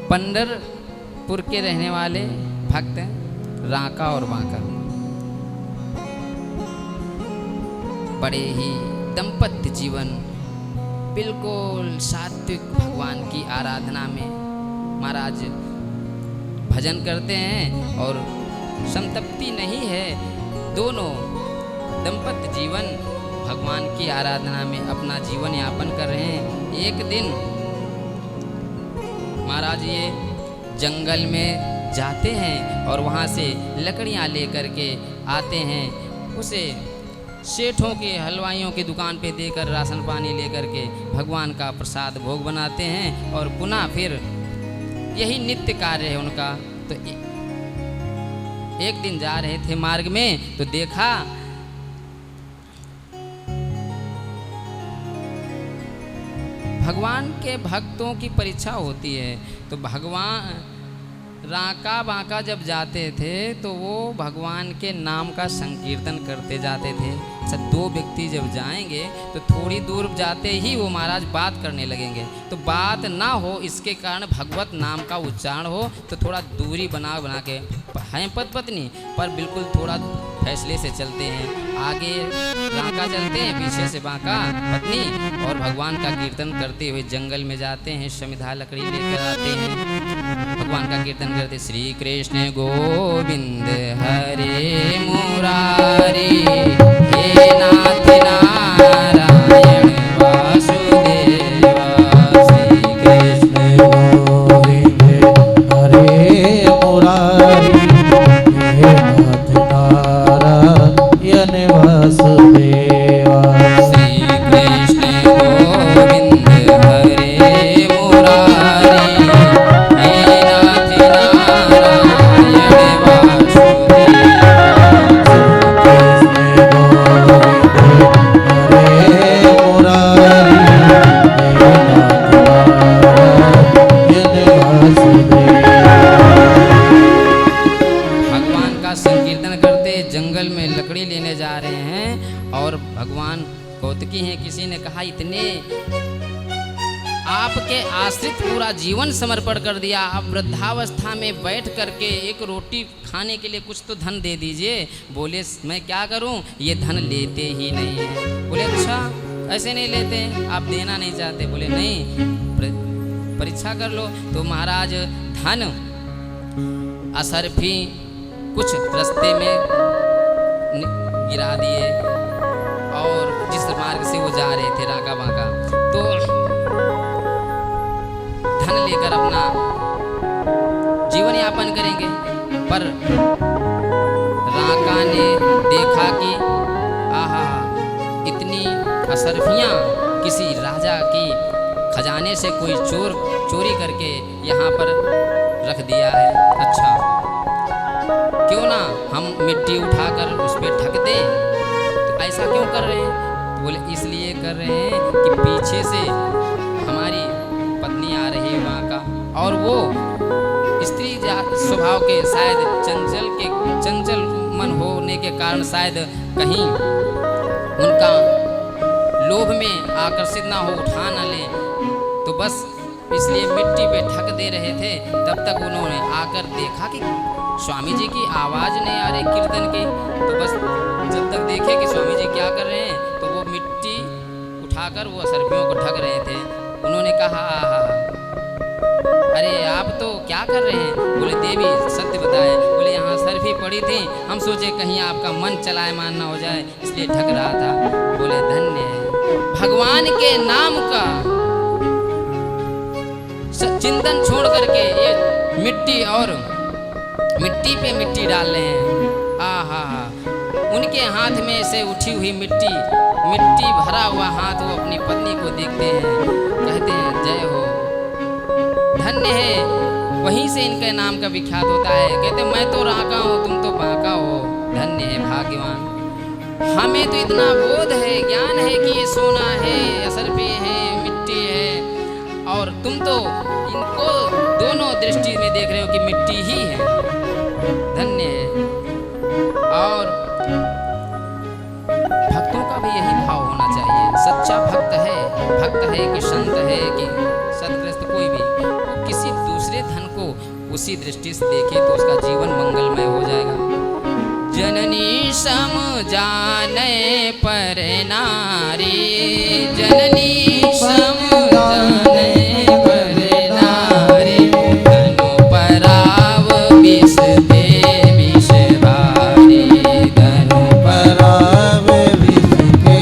पंढरपुर के रहने वाले भक्त हैं राका और बांका। बड़े ही दाम्पत्य जीवन बिल्कुल सात्विक भगवान की आराधना में महाराज भजन करते हैं और संतप्ति नहीं है। दोनों दाम्पत्य जीवन भगवान की आराधना में अपना जीवन यापन कर रहे हैं। एक दिन महाराज ये जंगल में जाते हैं और वहाँ से लकड़ियाँ लेकर के आते हैं। उसे सेठों के हलवाइयों की दुकान पे देकर राशन पानी लेकर के भगवान का प्रसाद भोग बनाते हैं और पुनः फिर यही नित्य कार्य है उनका। तो एक दिन जा रहे थे मार्ग में तो देखा भगवान के भक्तों की परीक्षा होती है। तो भगवान राका बांका जब जाते थे तो वो भगवान के नाम का संकीर्तन करते जाते थे। अच्छा, दो व्यक्ति जब जाएंगे तो थोड़ी दूर जाते ही वो महाराज बात करने लगेंगे। तो बात ना हो इसके कारण भगवत नाम का उच्चारण हो तो थोड़ा दूरी बना के हैं पति पत्नी पर बिल्कुल थोड़ा फैसले से चलते हैं। आगे राका चलते हैं, पीछे से बांका पत्नी, और भगवान का कीर्तन करते हुए जंगल में जाते हैं। समिधा लकड़ी लेकर आते हैं, भगवान का कीर्तन करते श्री कृष्ण गोविंद हरे मुरारी हे नाथ नारायण वासुदेवा। श्री कृष्ण गोविंद हरे मुरारी हे नाथ नारायण वासुदेवा। श्री कृष्ण गोविंद हरे मुरारी हे नाथ नारायण वासुदेवा। भगवान का संकीर्तन करते जंगल में लकड़ी लेने जा रहे हैं और भगवान कौतुकी हैं। किसी ने कहा इतने आपके आश्रित पूरा जीवन समर्पण कर दिया, अब वृद्धावस्था में बैठ करके एक रोटी खाने के लिए कुछ तो धन दे दीजिए। बोले मैं क्या करूं, ये धन लेते ही नहीं है। बोले अच्छा ऐसे नहीं लेते, आप देना नहीं चाहते? बोले नहीं, परीक्षा कर लो। तो महाराज धन असरफी कुछ रास्ते में गिरा दिए और जिस मार्ग से वो जा रहे थे राका बांका, तो धन लेकर अपना जीवन यापन करेंगे। पर राका ने देखा कि आहा इतनी असरफियाँ किसी राजा की खजाने से कोई चोरी करके यहाँ पर रख दिया है। अच्छा क्यों ना हम मिट्टी उठाकर उस पर ढक दें। तो ऐसा क्यों कर रहे हैं? तो बोले इसलिए कर रहे हैं कि पीछे से हमारी पत्नी आ रही है वहाँ का, और वो स्त्री स्वभाव के शायद चंचल मन होने के कारण शायद कहीं उनका लोभ में आकर्षित ना हो, उठा ना ले, तो बस इसलिए मिट्टी पे ढक दे रहे थे। तब तक उन्होंने आकर देखा कि स्वामी जी की आवाज़ नहीं आ रही कीर्तन की। तो बस जब तक देखे कि स्वामी जी क्या कर रहे हैं तो वो मिट्टी उठाकर वो असरफियों को ढक रहे थे। उन्होंने कहा आहा अरे आप तो क्या कर रहे हैं? बोले देवी सत्य बताए। बोले यहाँ सरफी पड़ी थी, हम सोचे कहीं आपका मन चलायमान ना हो जाए इसलिए ढक रहा था। बोले धन्य है भगवान के नाम का चिंतन छोड़ करके ये मिट्टी और मिट्टी पे मिट्टी डाल रहे हैं। आहा उनके हाथ में से उठी हुई मिट्टी भरा हुआ हाथ वो अपनी पत्नी को देखते हैं, कहते हैं जय हो, धन्य है। वहीं से इनके नाम का विख्यात होता है। कहते मैं तो राका हूँ, तुम तो बांका हो, धन्य है भाग्यवान। हमें तो इतना बोध है, ज्ञान है कि ये सोना है, असरफी है, मिट्टी है, और तुम तो इनको दोनों दृष्टि में देख रहे हो कि मिट्टी ही है, धन्य है। और भक्तों का भी यही भाव होना चाहिए। सच्चा भक्त है कि संत है कि सतग्रस्त कोई भी, वो किसी दूसरे दूसरे धन को उसी दृष्टि से देखे तो उसका जीवन मंगलमय हो जाएगा। जननी सम जाने पर नारी, जननी सम जाने पर नारी, धनु पराव विष दे विष भारी, धनु पराव विष दे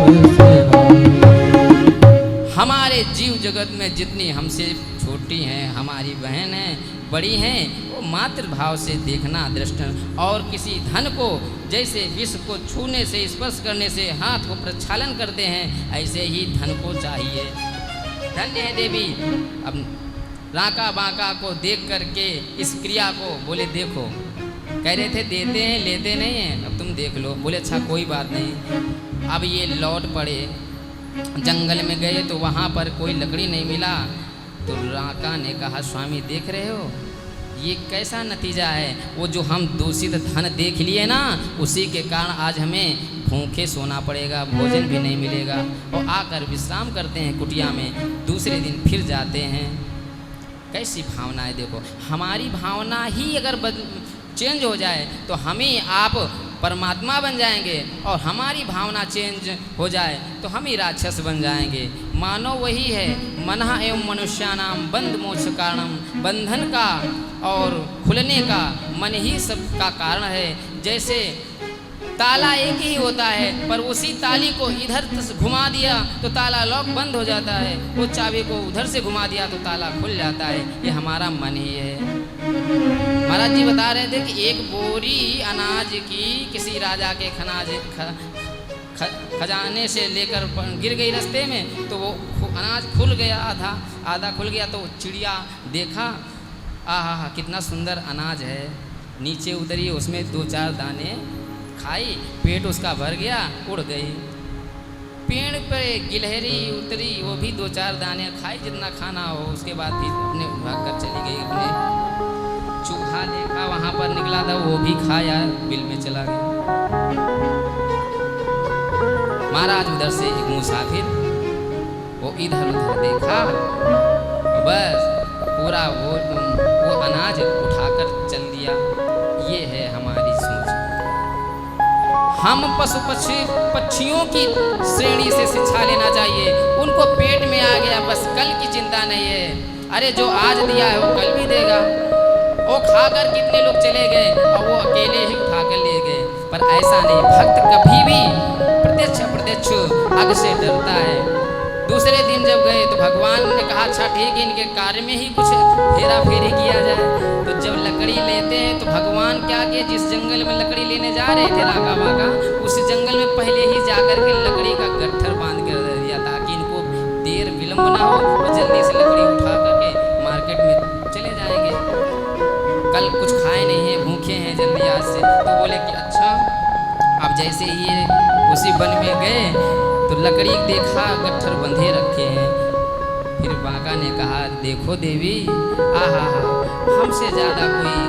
विष भारी। हमारे जीव जगत में जितनी हमसे छोटी हैं, हमारी बहन हैं, बड़ी हैं, वो मातृभाव से देखना दृष्टि, और किसी धन को जैसे विष को छूने से, स्पर्श करने से हाथ को प्रक्षालन करते हैं, ऐसे ही धन को चाहिए। धन्य है देवी। अब राका बांका को देख करके इस क्रिया को बोले देखो, कह रहे थे देते हैं लेते नहीं हैं, अब तुम देख लो। बोले अच्छा कोई बात नहीं। अब ये लौट पड़े, जंगल में गए तो वहाँ पर कोई लकड़ी नहीं मिला, तो राका ने कहा स्वामी देख रहे हो ये कैसा नतीजा है, वो जो हम दूषित धन देख लिए ना, उसी के कारण आज हमें भूखे सोना पड़ेगा, भोजन भी नहीं मिलेगा। और आकर विश्राम करते हैं कुटिया में, दूसरे दिन फिर जाते हैं। कैसी भावना है देखो, हमारी भावना ही अगर चेंज हो जाए तो हमें आप परमात्मा बन जाएंगे, और हमारी भावना चेंज हो जाए तो हम ही राक्षस बन जाएंगे। मानो वही है, मनः एवं मनुष्यानाम बंध मोक्ष कारणम, बंधन का और खुलने का मन ही सबका कारण है। जैसे ताला एक ही होता है, पर उसी ताली को इधर घुमा दिया तो ताला लॉक बंद हो जाता है, वो चाबी को उधर से घुमा दिया तो ताला खुल जाता है। ये हमारा मन ही है। महाराज जी बता रहे थे कि एक बोरी अनाज की किसी राजा के खजाने से लेकर गिर गई रास्ते में, तो वो अनाज खुल गया, आधा खुल गया। तो चिड़िया देखा, आहा कितना सुंदर अनाज है, नीचे उतरी, उसमें 2-4 दाने खाई, पेट उसका भर गया, उड़ गई। पेड़ पर गिलहरी उतरी, वो भी 2-4 दाने खाई, जितना खाना हो, उसके बाद भी अपने भाग कर चली गई। अपने चूहा देखा वहाँ पर निकला था, वो भी खाया, बिल में चला गया। महाराज उधर से एक मुसाफिर, वो इधर उधर देखा, बस पूरा वो अनाज उठाकर चल दिया। ये है हमारी सोच। हम पशु पक्षियों की श्रेणी से शिक्षा लेना चाहिए। उनको पेट में आ गया, बस कल की चिंता नहीं है। अरे जो आज दिया है वो कल भी देगा। वो खाकर कितने लोग चले गए और वो अकेले ही उठाकर ले गए, पर ऐसा नहीं। भक्त कभी भी प्रत्यक्ष अप्रत्यक्ष अग से डरता है। दूसरे दिन जब गए तो भगवान ने कहा अच्छा ठीक है, इनके कार्य में ही कुछ फेरा फेरी किया जाए। तो जब लकड़ी लेते हैं तो भगवान क्या किए, जिस जंगल में लकड़ी लेने जा रहे थे राका बाका, उस जंगल में पहले ही जाकर के लकड़ी का गट्ठर बांध कर दिया, ताकि इनको देर विलम्ब ना हो और जल्दी से लकड़ी उठा करके मार्केट में चले जाएंगे। कल कुछ खाए नहीं है, भूखे हैं जल्दी आज से। तो बोले कि अच्छा। अब जैसे ये उसी वन में गए तो लकड़ी देखा, गट्ठर बंधे रखे हैं। फिर बाका ने कहा देखो देवी, आहा हमसे ज़्यादा कोई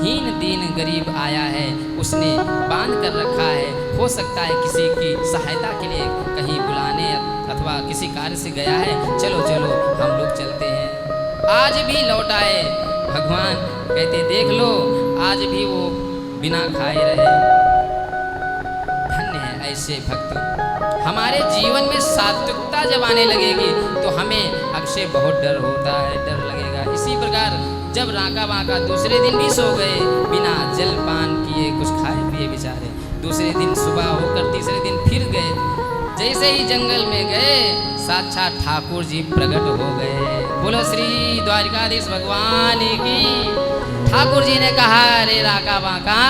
हीन दीन गरीब आया है, उसने बांध कर रखा है। हो सकता है किसी की सहायता के लिए कहीं बुलाने अथवा किसी कार्य से गया है। चलो चलो हम लोग चलते हैं। आज भी लौट आए। भगवान कहते देख लो, आज भी वो बिना खाए रहे। धन्य है ऐसे भक्त। हमारे जीवन में सात्विकता जब आने लगेगी तो हमें अक्षय बहुत डर होता है, डर लगेगा। इसी प्रकार जब राका बाका दूसरे दिन भी सो गए बिना जलपान किए, कुछ खाए पिए बेचारे। दूसरे दिन सुबह होकर तीसरे दिन फिर गए। जैसे ही जंगल में गए साक्षात ठाकुर जी प्रकट हो गए। बोलो श्री द्वारिकाधीश भगवान की। ठाकुर जी ने कहा अरे राका बाका,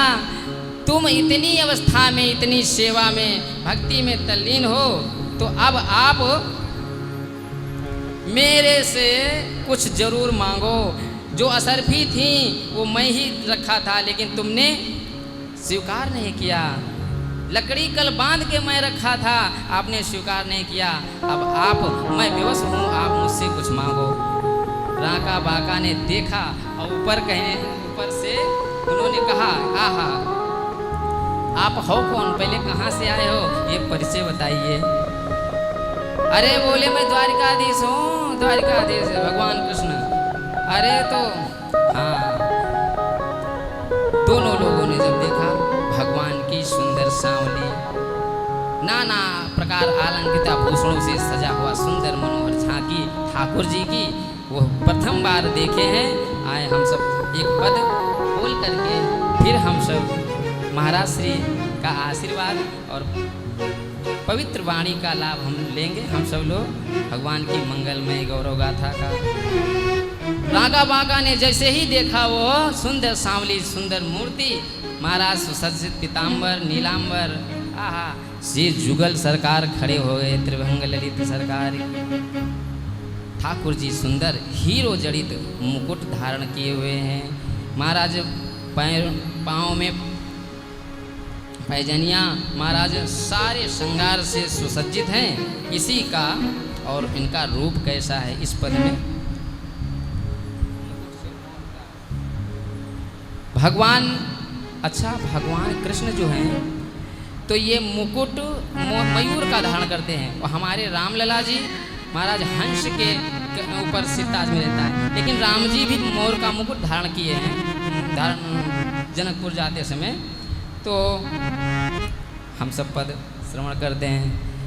तुम इतनी अवस्था में, इतनी सेवा में, भक्ति में तल्लीन हो, तो अब आप मेरे से कुछ जरूर मांगो। जो असरफी थी वो मैं ही रखा था, लेकिन तुमने स्वीकार नहीं किया। लकड़ी कल बांध के मैं रखा था, आपने स्वीकार नहीं किया। अब आप, मैं विवश हूँ, आप मुझसे कुछ मांगो। राका बाका ने देखा और ऊपर से उन्होंने कहा आहा आप हो कौन, पहले कहाँ से आए हो, ये परिचय बताइए। अरे बोले मैं द्वारिकाधीश हूँ, द्वारिकाधीश भगवान कृष्ण। अरे तो हाँ, दोनों लोगों ने जब देखा भगवान की सुंदर सांवली नाना प्रकार अलंकृत आभूषणों से सजा हुआ सुंदर मनोहर झांकी ठाकुर जी की वो प्रथम बार देखे हैं। आए हम सब एक पद बोल करके फिर हम सब महाराज श्री का आशीर्वाद और पवित्र वाणी का लाभ हम लेंगे। हम सब लोग भगवान की मंगलमय गौरव गाथा का। रागा बागा ने जैसे ही देखा वो सुंदर सांवली सुंदर मूर्ति, महाराज सुसज्जित पीताम्बर नीलांबर, आहा श्री जुगल सरकार खड़े हो गए, त्रिभंग ललित सरकार। ठाकुर जी सुंदर हीरो जड़ित मुकुट धारण किए हुए हैं। महाराज पाँव में पैजनिया, महाराज सारे श्रृंगार से सुसज्जित हैं। इसी का और इनका रूप कैसा है इस पद में। भगवान, अच्छा भगवान कृष्ण जो हैं तो ये मुकुट मयूर का धारण करते हैं और हमारे रामलला जी महाराज हंस के ऊपर सिरताज में रहता है, लेकिन राम जी भी मोर का मुकुट धारण किए हैं जनकपुर जाते समय। तो हम सब पद श्रवण करते हैं।